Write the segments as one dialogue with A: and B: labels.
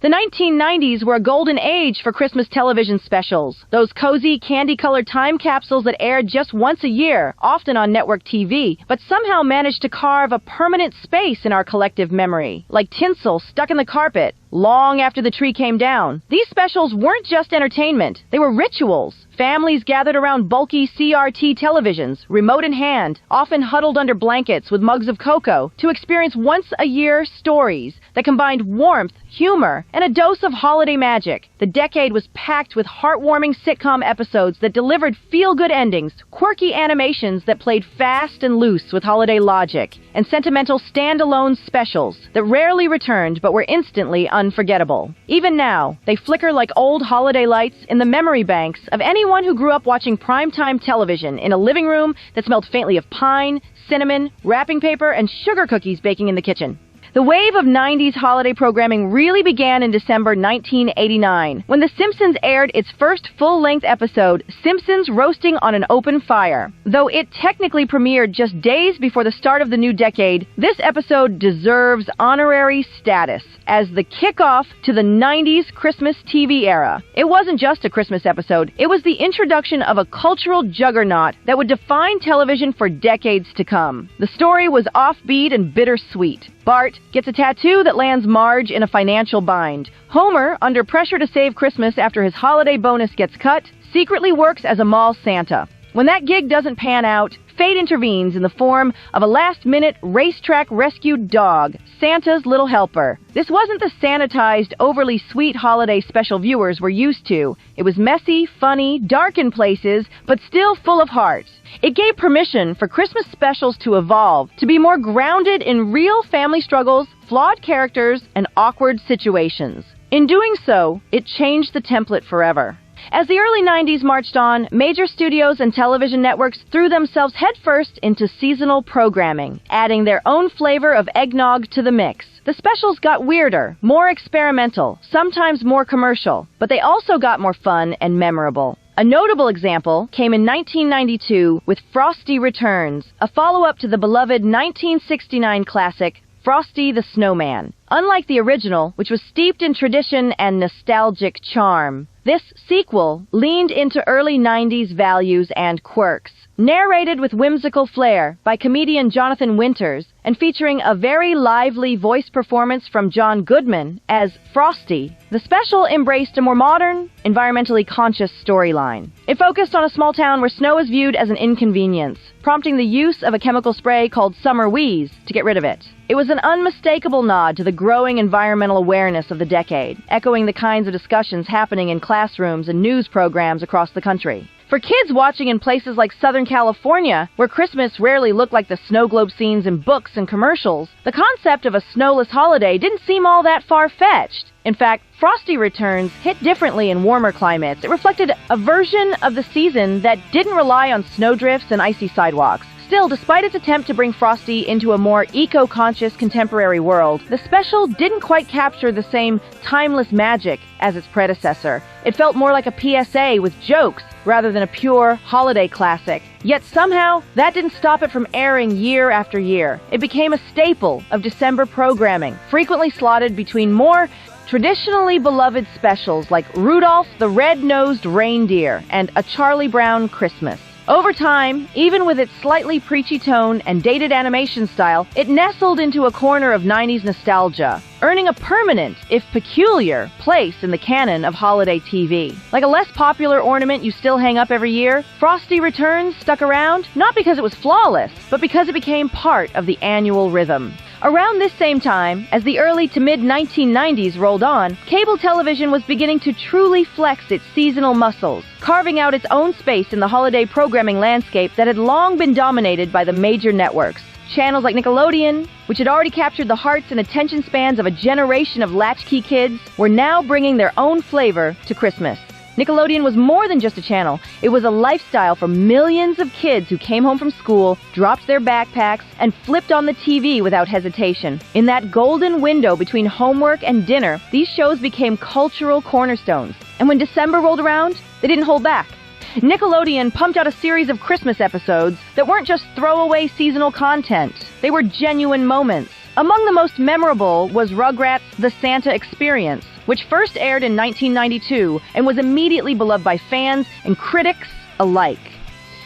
A: The 1990s were a golden age for Christmas television specials. Those cozy, candy-colored time capsules that aired just once a year, often on network TV, but somehow managed to carve a permanent space in our collective memory, like tinsel stuck in the carpet long after the tree came down. These specials weren't just entertainment, they were rituals. Families gathered around bulky CRT televisions, remote in hand, often huddled under blankets with mugs of cocoa, to experience once-a-year stories that combined warmth, humor, and a dose of holiday magic. The decade was packed with heartwarming sitcom episodes that delivered feel-good endings, quirky animations that played fast and loose with holiday logic, and sentimental standalone specials that rarely returned but were instantly unforgettable. Even now, they flicker like old holiday lights in the memory banks of anyone who grew up watching primetime television in a living room that smelled faintly of pine, cinnamon, wrapping paper, and sugar cookies baking in the kitchen. The wave of 90s holiday programming really began in December 1989, when The Simpsons aired its first full-length episode, Simpsons Roasting on an Open Fire. Though it technically premiered just days before the start of the new decade, this episode deserves honorary status as the kickoff to the 90s Christmas TV era. It wasn't just a Christmas episode, it was the introduction of a cultural juggernaut that would define television for decades to come. The story was offbeat and bittersweet. Bart gets a tattoo that lands Marge in a financial bind. Homer, under pressure to save Christmas after his holiday bonus gets cut, secretly works as a mall Santa. When that gig doesn't pan out, fate intervenes in the form of a last-minute racetrack rescued dog, Santa's little helper. This wasn't the sanitized, overly sweet holiday special viewers were used to. It was messy, funny, dark in places, but still full of heart. It gave permission for Christmas specials to evolve, to be more grounded in real family struggles, flawed characters, and awkward situations. In doing so, it changed the template forever. As the early 90s marched on, major studios and television networks threw themselves headfirst into seasonal programming, adding their own flavor of eggnog to the mix. The specials got weirder, more experimental, sometimes more commercial, but they also got more fun and memorable. A notable example came in 1992 with Frosty Returns, a follow-up to the beloved 1969 classic Frosty the Snowman. Unlike the original, which was steeped in tradition and nostalgic charm, this sequel leaned into early 90s values and quirks. Narrated with whimsical flair by comedian Jonathan Winters and featuring a very lively voice performance from John Goodman as Frosty, the special embraced a more modern, environmentally conscious storyline. It focused on a small town where snow is viewed as an inconvenience, prompting the use of a chemical spray called Summer Wheeze to get rid of it. It was an unmistakable nod to the growing environmental awareness of the decade, echoing the kinds of discussions happening in classrooms and news programs across the country. For kids watching in places like Southern California, where Christmas rarely looked like the snow globe scenes in books and commercials, the concept of a snowless holiday didn't seem all that far-fetched. In fact, Frosty Returns hit differently in warmer climates. It reflected a version of the season that didn't rely on snowdrifts and icy sidewalks. Still, despite its attempt to bring Frosty into a more eco-conscious contemporary world, the special didn't quite capture the same timeless magic as its predecessor. It felt more like a PSA with jokes rather than a pure holiday classic. Yet somehow, that didn't stop it from airing year after year. It became a staple of December programming, frequently slotted between more traditionally beloved specials like Rudolph the Red-Nosed Reindeer and A Charlie Brown Christmas. Over time, even with its slightly preachy tone and dated animation style, it nestled into a corner of 90s nostalgia, earning a permanent, if peculiar, place in the canon of holiday TV. Like a less popular ornament you still hang up every year, Frosty Returns stuck around not because it was flawless, but because it became part of the annual rhythm. Around this same time, as the early to mid-1990s rolled on, cable television was beginning to truly flex its seasonal muscles, carving out its own space in the holiday programming landscape that had long been dominated by the major networks. Channels like Nickelodeon, which had already captured the hearts and attention spans of a generation of latchkey kids, were now bringing their own flavor to Christmas. Nickelodeon was more than just a channel. It was a lifestyle for millions of kids who came home from school, dropped their backpacks, and flipped on the TV without hesitation. In that golden window between homework and dinner, these shows became cultural cornerstones. And when December rolled around, they didn't hold back. Nickelodeon pumped out a series of Christmas episodes that weren't just throwaway seasonal content. They were genuine moments. Among the most memorable was Rugrats' The Santa Experience, which first aired in 1992 and was immediately beloved by fans and critics alike.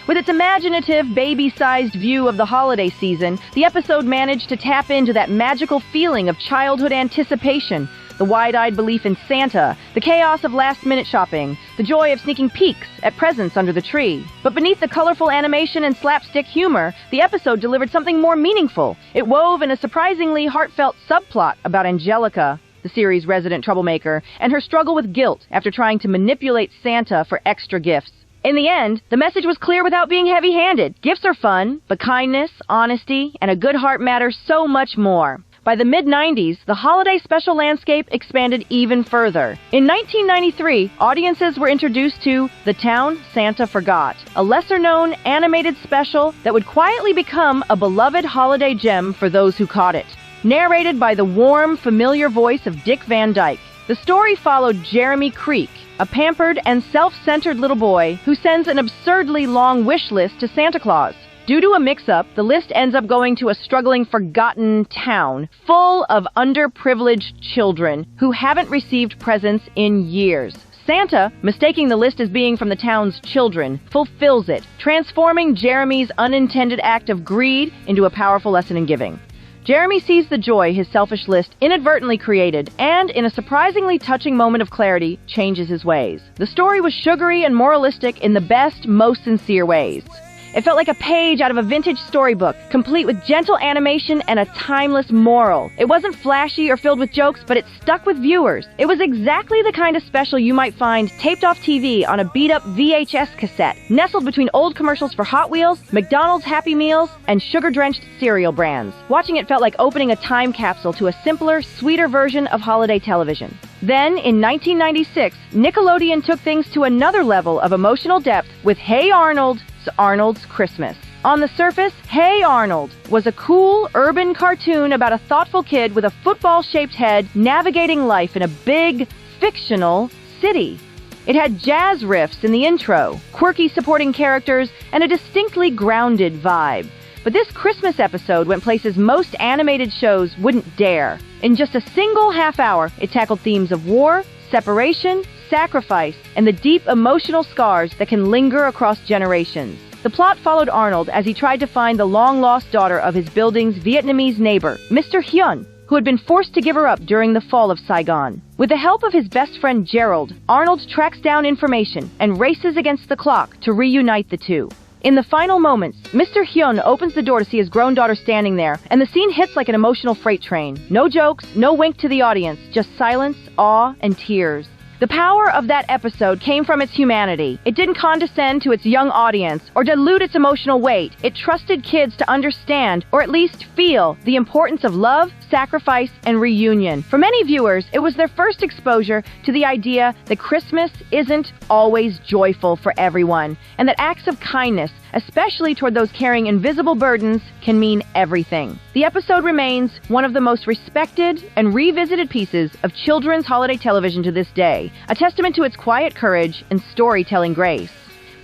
A: With its imaginative, baby-sized view of the holiday season, the episode managed to tap into that magical feeling of childhood anticipation, the wide-eyed belief in Santa, the chaos of last-minute shopping, the joy of sneaking peeks at presents under the tree. But beneath the colorful animation and slapstick humor, the episode delivered something more meaningful. It wove in a surprisingly heartfelt subplot about Angelica, the series' resident troublemaker, and her struggle with guilt after trying to manipulate Santa for extra gifts. In the end, the message was clear without being heavy-handed. Gifts are fun, but kindness, honesty, and a good heart matter so much more. By the mid-90s, the holiday special landscape expanded even further. In 1993, audiences were introduced to The Town Santa Forgot, a lesser-known animated special that would quietly become a beloved holiday gem for those who caught it. Narrated by the warm, familiar voice of Dick Van Dyke, the story followed Jeremy Creek, a pampered and self-centered little boy who sends an absurdly long wish list to Santa Claus. Due to a mix-up, the list ends up going to a struggling, forgotten town full of underprivileged children who haven't received presents in years. Santa, mistaking the list as being from the town's children, fulfills it, transforming Jeremy's unintended act of greed into a powerful lesson in giving. Jeremy sees the joy his selfish list inadvertently created and, in a surprisingly touching moment of clarity, changes his ways. The story was sugary and moralistic in the best, most sincere ways. It felt like a page out of a vintage storybook, complete with gentle animation and a timeless moral. It wasn't flashy or filled with jokes, but it stuck with viewers. It was exactly the kind of special you might find taped off TV on a beat-up VHS cassette, nestled between old commercials for Hot Wheels, McDonald's Happy Meals, and sugar-drenched cereal brands. Watching it felt like opening a time capsule to a simpler, sweeter version of holiday television. Then, in 1996, Nickelodeon took things to another level of emotional depth with Hey Arnold, Arnold's Christmas. On the surface, Hey Arnold was a cool, urban cartoon about a thoughtful kid with a football-shaped head navigating life in a big, fictional city. It had jazz riffs in the intro, quirky supporting characters, and a distinctly grounded vibe. But this Christmas episode went places most animated shows wouldn't dare. In just a single half hour, it tackled themes of war, separation, sacrifice, and the deep emotional scars that can linger across generations. The plot followed Arnold as he tried to find the long-lost daughter of his building's Vietnamese neighbor, Mr. Hyun, who had been forced to give her up during the fall of Saigon. With the help of his best friend Gerald, Arnold tracks down information and races against the clock to reunite the two. In the final moments, Mr. Hyun opens the door to see his grown daughter standing there, and the scene hits like an emotional freight train. No jokes, no wink to the audience, just silence, awe, and tears. The power of that episode came from its humanity. It didn't condescend to its young audience or dilute its emotional weight. It trusted kids to understand, or at least feel, the importance of love, sacrifice, and reunion. For many viewers, it was their first exposure to the idea that Christmas isn't always joyful for everyone, and that acts of kindness, especially toward those carrying invisible burdens, can mean everything. The episode remains one of the most respected and revisited pieces of children's holiday television to this day, a testament to its quiet courage and storytelling grace.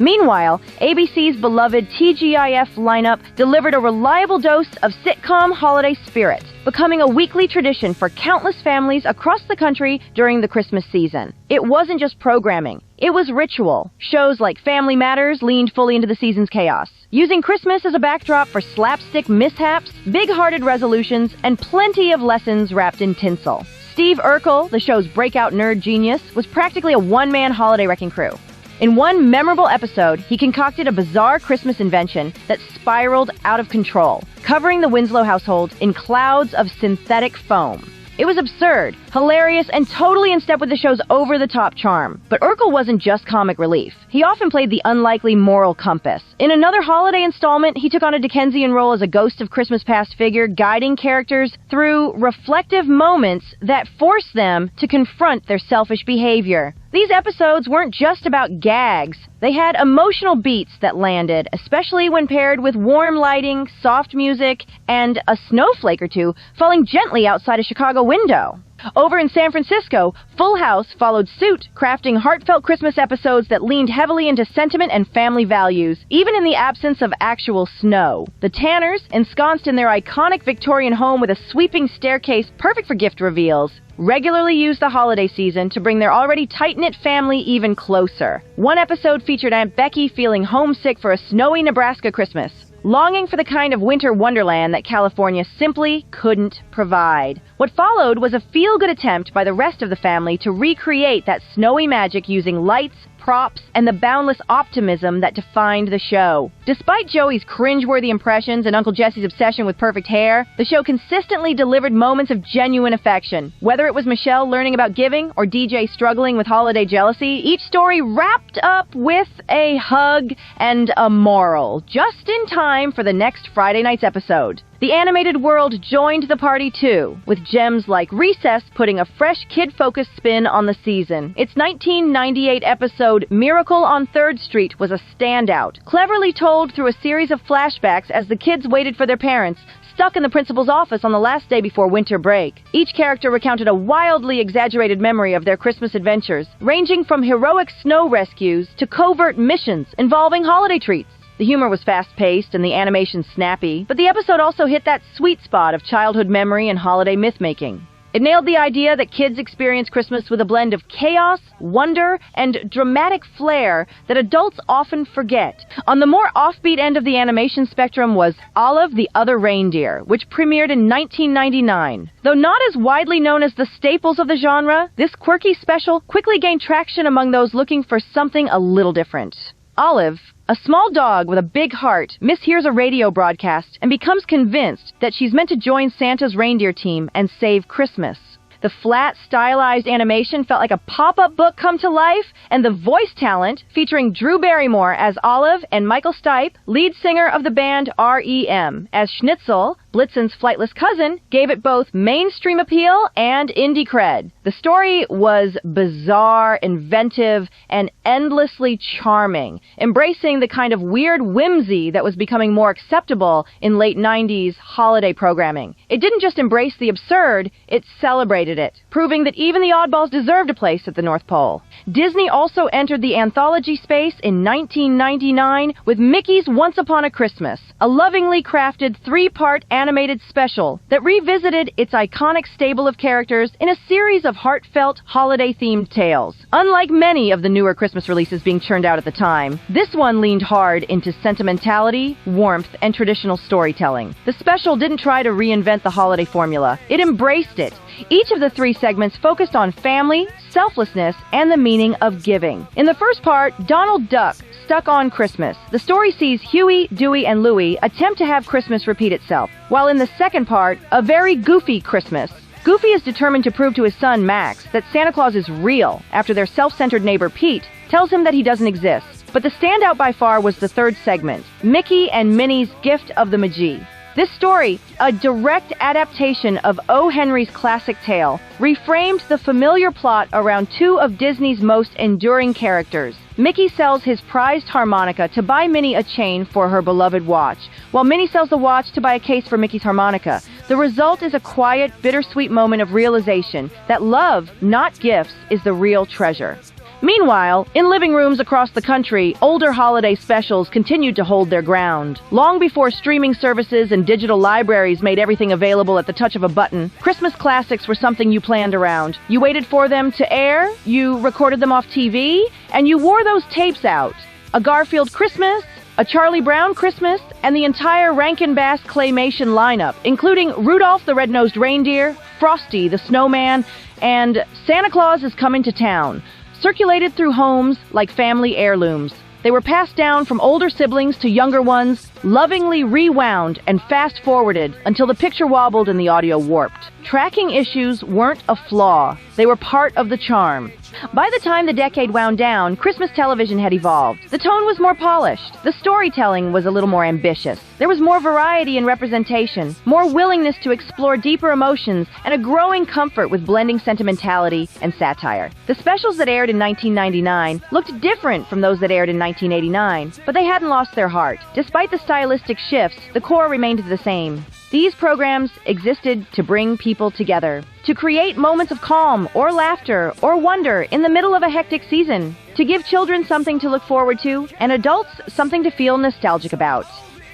A: Meanwhile, ABC's beloved TGIF lineup delivered a reliable dose of sitcom holiday spirit, becoming a weekly tradition for countless families across the country during the Christmas season. It wasn't just programming, it was ritual. Shows like Family Matters leaned fully into the season's chaos, using Christmas as a backdrop for slapstick mishaps, big-hearted resolutions, and plenty of lessons wrapped in tinsel. Steve Urkel, the show's breakout nerd genius, was practically a one-man holiday wrecking crew. In one memorable episode, he concocted a bizarre Christmas invention that spiraled out of control, covering the Winslow household in clouds of synthetic foam. It was absurd, hilarious, and totally in step with the show's over-the-top charm. But Urkel wasn't just comic relief. He often played the unlikely moral compass. In another holiday installment, he took on a Dickensian role as a ghost of Christmas past figure, guiding characters through reflective moments that force them to confront their selfish behavior. These episodes weren't just about gags. They had emotional beats that landed, especially when paired with warm lighting, soft music, and a snowflake or two falling gently outside a Chicago window. Over in San Francisco, Full House followed suit, crafting heartfelt Christmas episodes that leaned heavily into sentiment and family values, even in the absence of actual snow. The Tanners, ensconced in their iconic Victorian home with a sweeping staircase perfect for gift reveals, regularly used the holiday season to bring their already tight-knit family even closer. One episode featured Aunt Becky feeling homesick for a snowy Nebraska Christmas, longing for the kind of winter wonderland that California simply couldn't provide. What followed was a feel-good attempt by the rest of the family to recreate that snowy magic using lights, props, and the boundless optimism that defined the show. Despite Joey's cringeworthy impressions and Uncle Jesse's obsession with perfect hair, the show consistently delivered moments of genuine affection. Whether it was Michelle learning about giving or DJ struggling with holiday jealousy, each story wrapped up with a hug and a moral, just in time for the next Friday night's episode. The animated world joined the party too, with gems like Recess putting a fresh kid-focused spin on the season. Its 1998 episode Miracle on 3rd Street was a standout, cleverly told through a series of flashbacks as the kids waited for their parents, stuck in the principal's office on the last day before winter break. Each character recounted a wildly exaggerated memory of their Christmas adventures, ranging from heroic snow rescues to covert missions involving holiday treats. The humor was fast-paced and the animation snappy, but the episode also hit that sweet spot of childhood memory and holiday myth-making. It nailed the idea that kids experience Christmas with a blend of chaos, wonder, and dramatic flair that adults often forget. On the more offbeat end of the animation spectrum was Olive the Other Reindeer, which premiered in 1999. Though not as widely known as the staples of the genre, this quirky special quickly gained traction among those looking for something a little different. Olive, a small dog with a big heart, mishears a radio broadcast and becomes convinced that she's meant to join Santa's reindeer team and save Christmas. The flat, stylized animation felt like a pop-up book come to life, and the voice talent, featuring Drew Barrymore as Olive and Michael Stipe, lead singer of the band REM, as Schnitzel, Blitzen's flightless cousin, gave it both mainstream appeal and indie cred. The story was bizarre, inventive, and endlessly charming, embracing the kind of weird whimsy that was becoming more acceptable in late 90s holiday programming. It didn't just embrace the absurd, it celebrated it, proving that even the oddballs deserved a place at the North Pole. Disney also entered the anthology space in 1999 with Mickey's Once Upon a Christmas, a lovingly crafted 3-part animated special that revisited its iconic stable of characters in a series of heartfelt, holiday-themed tales. Unlike many of the newer Christmas releases being churned out at the time, this one leaned hard into sentimentality, warmth, and traditional storytelling. The special didn't try to reinvent the holiday formula. It embraced it. Each of the 3 segments focused on family, selflessness, and the meaning of giving. In the first part, Donald Duck, Stuck on Christmas. The story sees Huey, Dewey, and Louie attempt to have Christmas repeat itself, while in the second part, A Very Goofy Christmas. Goofy is determined to prove to his son, Max, that Santa Claus is real after their self-centered neighbor, Pete, tells him that he doesn't exist. But the standout by far was the third segment, Mickey and Minnie's Gift of the Magi. This story, a direct adaptation of O. Henry's classic tale, reframed the familiar plot around 2 of Disney's most enduring characters. Mickey sells his prized harmonica to buy Minnie a chain for her beloved watch, while Minnie sells the watch to buy a case for Mickey's harmonica. The result is a quiet, bittersweet moment of realization that love, not gifts, is the real treasure. Meanwhile, in living rooms across the country, older holiday specials continued to hold their ground. Long before streaming services and digital libraries made everything available at the touch of a button, Christmas classics were something you planned around. You waited for them to air, you recorded them off TV, and you wore those tapes out. A Garfield Christmas, a Charlie Brown Christmas, and the entire Rankin Bass claymation lineup, including Rudolph the Red-Nosed Reindeer, Frosty the Snowman, and Santa Claus is Coming to Town, circulated through homes like family heirlooms. They were passed down from older siblings to younger ones, lovingly rewound and fast-forwarded until the picture wobbled and the audio warped. Tracking issues weren't a flaw. They were part of the charm. By the time the decade wound down, Christmas television had evolved. The tone was more polished. The storytelling was a little more ambitious. There was more variety in representation, more willingness to explore deeper emotions, and a growing comfort with blending sentimentality and satire. The specials that aired in 1999 looked different from those that aired in 1989, but they hadn't lost their heart. Despite the stylistic shifts, the core remained the same. These programs existed to bring people together, to create moments of calm or laughter or wonder in the middle of a hectic season, to give children something to look forward to and adults something to feel nostalgic about.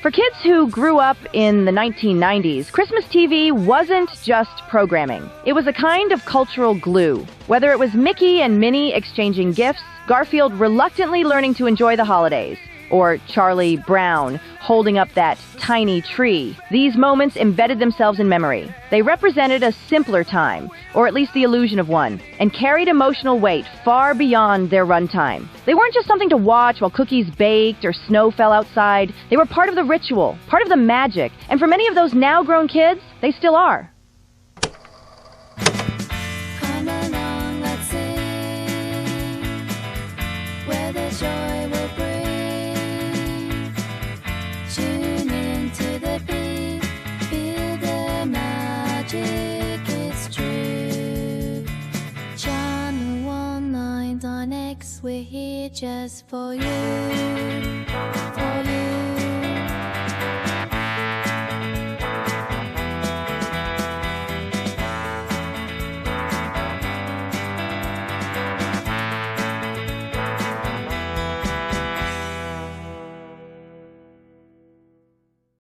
A: For kids who grew up in the 1990s, Christmas TV wasn't just programming. It was a kind of cultural glue. Whether it was Mickey and Minnie exchanging gifts, Garfield reluctantly learning to enjoy the holidays, or Charlie Brown holding up that tiny tree, these moments embedded themselves in memory. They represented a simpler time, or at least the illusion of one, and carried emotional weight far beyond their runtime. They weren't just something to watch while cookies baked or snow fell outside. They were part of the ritual, part of the magic, and for many of those now-grown kids, they still are.
B: Come along, let's sing, where the joy will bring. Tune into the beat, feel the magic, it's true. Channel 199X, we're here just for you.